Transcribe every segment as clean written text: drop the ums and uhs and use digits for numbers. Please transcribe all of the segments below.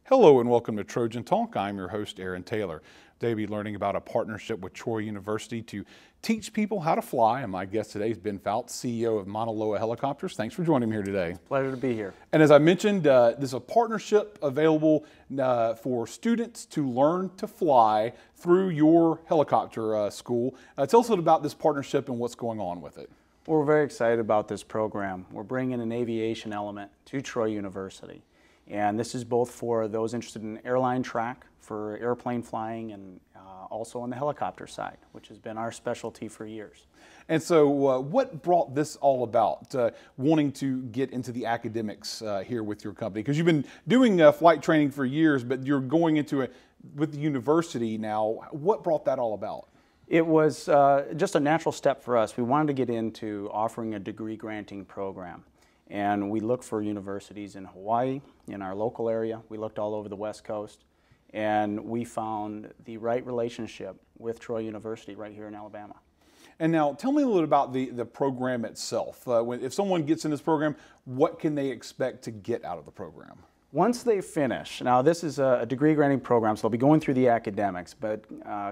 Hello and welcome to Trojan Talk. I'm your host, Aaron Taylor. Today we'll be learning about a partnership with Troy University to teach people how to fly. And my guest today is Ben Fouts, CEO of Mauna Loa Helicopters. Thanks for joining me here today. Pleasure to be here. And as I mentioned, there's a partnership available for students to learn to fly through your helicopter school. Tell us a little about this partnership and what's going on with it. We're very excited about this program. We're bringing an aviation element to Troy University. And this is both for those interested in airline track, for airplane flying, and also on the helicopter side, which has been our specialty for years. And so what brought this all about, wanting to get into the academics here with your company? Because you've been doing flight training for years, but you're going into it with the university now. What brought that all about? It was just a natural step for us. We wanted to get into offering a degree granting program. And we looked for universities in Hawaii, in our local area. We looked all over the West Coast, and we found the right relationship with Troy University right here in Alabama. And now tell me a little about the program itself. If someone gets in this program, what can they expect to get out of the program? Once they finish, now this is a degree granting program, so they'll be going through the academics, but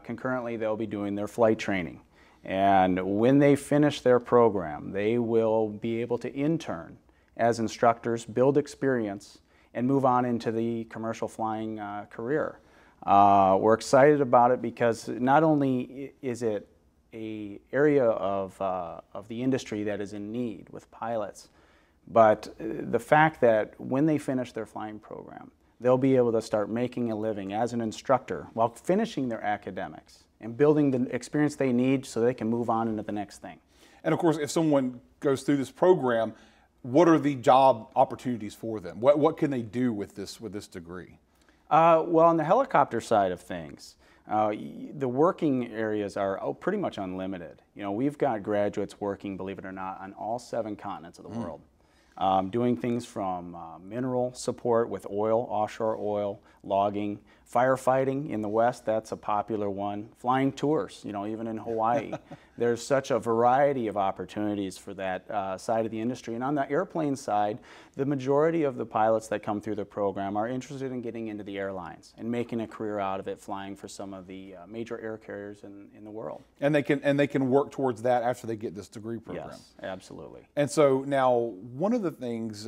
concurrently they'll be doing their flight training. And when they finish their program, they will be able to intern as instructors, build experience, and move on into the commercial flying career. We're excited about it because not only is it an area of the industry that is in need with pilots, but the fact that when they finish their flying program, they'll be able to start making a living as an instructor while finishing their academics and building the experience they need so they can move on into the next thing. And of course, if someone goes through this program, what are the job opportunities for them? What can they do with this degree? Well, on the helicopter side of things, the working areas are pretty much unlimited. You know, we've got graduates working, believe it or not, on all 7 continents of the world. Doing things from mineral support with oil, offshore oil, logging, firefighting in the West, that's a popular one. Flying tours, you know, even in Hawaii. There's such a variety of opportunities for that side of the industry. And on the airplane side, the majority of the pilots that come through the program are interested in getting into the airlines and making a career out of it, flying for some of the major air carriers in the world. And they can work towards that after they get this degree program. Yes, absolutely. And so now, one of the things,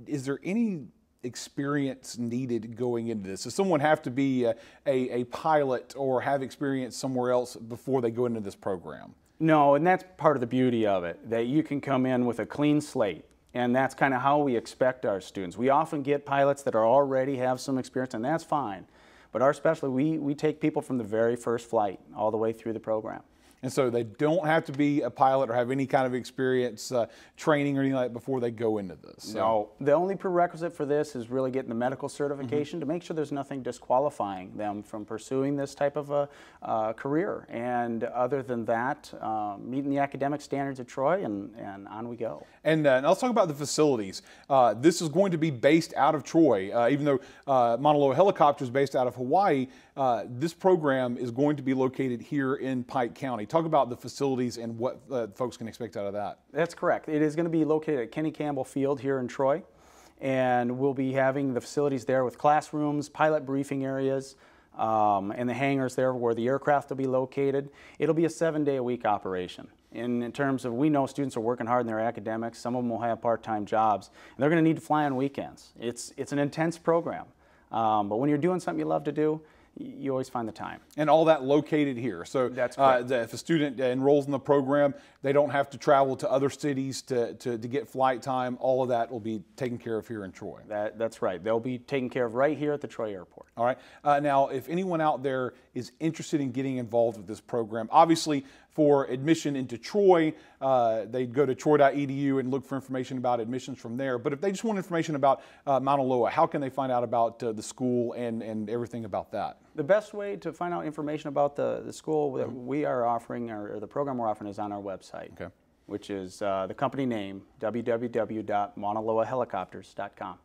is there any experience needed going into this? Does someone have to be a pilot or have experience somewhere else before they go into this program? No, and that's part of the beauty of it, that you can come in with a clean slate. And that's kind of how we expect our students. We often get pilots that already have some experience, and that's fine. But our specialty, we take people from the very first flight all the way through the program. And so they don't have to be a pilot or have any kind of experience training or anything like that before they go into this. So. No, the only prerequisite for this is really getting the medical certification to make sure there's nothing disqualifying them from pursuing this type of a career. And other than that, meeting the academic standards of Troy, and on we go. And let's talk about the facilities. This is going to be based out of Troy. Even though Mauna Loa Helicopters is based out of Hawaii, this program is going to be located here in Pike County. Talk about the facilities and what folks can expect out of that. That's correct. It is going to be located at Kenny Campbell Field here in Troy, and we'll be having the facilities there with classrooms, pilot briefing areas, and the hangars there where the aircraft will be located. It'll be a 7-day-a-week operation. In terms of, we know students are working hard in their academics. Some of them will have part-time jobs, and they're going to need to fly on weekends. It's an intense program, but when you're doing something you love to do, you always find the time. And all that located here. So that's correct. If a student enrolls in the program, they don't have to travel to other cities to get flight time. All of that will be taken care of here in Troy. That's right. They'll be taken care of right here at the Troy Airport. All right. Now, if anyone out there is interested in getting involved with this program, obviously for admission into Troy, they go to troy.edu and look for information about admissions from there. But if they just want information about Mauna Loa, how can they find out about the school and everything about that? The best way to find out information about the school that we are offering, or the program we're offering, is on our website, okay, which is the company name, www.maunaloahelicopters.com.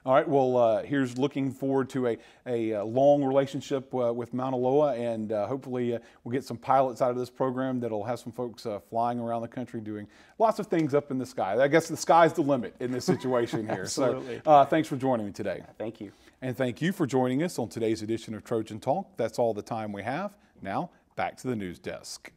All right, well, here's looking forward to a long relationship with Mauna Loa, and hopefully we'll get some pilots out of this program that'll have some folks flying around the country doing lots of things up in the sky. I guess the sky's the limit in this situation here. Absolutely. So thanks for joining me today. Thank you. And thank you for joining us on today's edition of Trojan Talk. That's all the time we have. Now, back to the news desk.